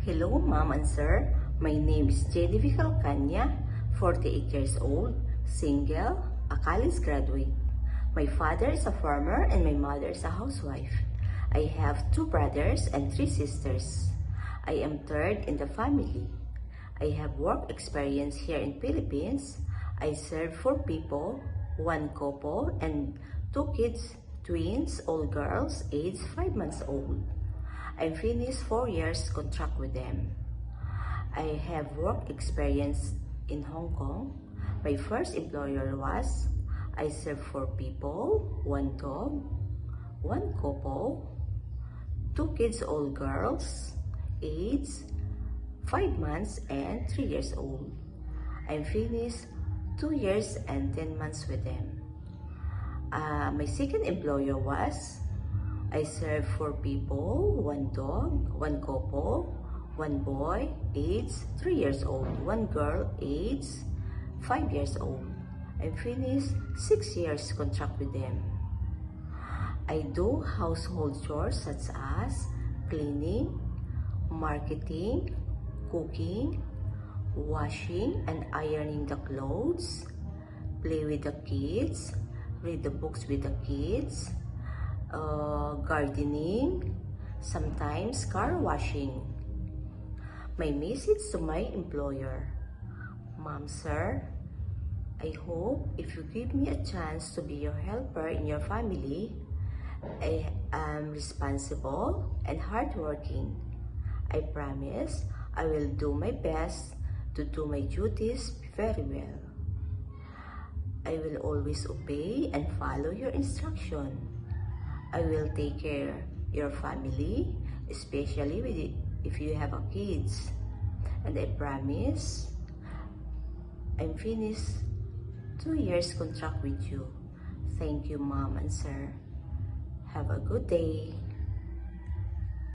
Hello, Mom and Sir. My name is Jenny Calcanya, 48 years old, single, a college graduate. My father is a farmer and my mother is a housewife. I have 2 brothers and 3 sisters. I am third in the family. I have work experience here in Philippines. I serve 4 people, 1 couple, and 2 kids, twins, all girls, aged 5 months old. I finished 4 years contract with them. I have work experience in Hong Kong. My first employer was, I serve 4 people, 1 dog, 1 couple, 2 kids, all girls, aged 5 months and 3 years old. I finished 2 years and 10 months with them. My second employer was, I served 4 people, 1 dog, 1 couple, 1 boy, aged 3 years old, 1 girl, aged 5 years old. I finished 6 years contract with them. I do household chores such as cleaning, marketing, cooking, washing and ironing the clothes, play with the kids, read the books with the kids, gardening, sometimes car washing. My message to my employer: Mom, Sir, I hope if you give me a chance to be your helper in your family, I am responsible and hardworking. I promise I will do my best to do my duties very well. I will always obey and follow your instruction. I will take care your family, especially if you have a kids. And I promise I'm finished 2 years contract with you. Thank you, Mom and Sir. Have a good day.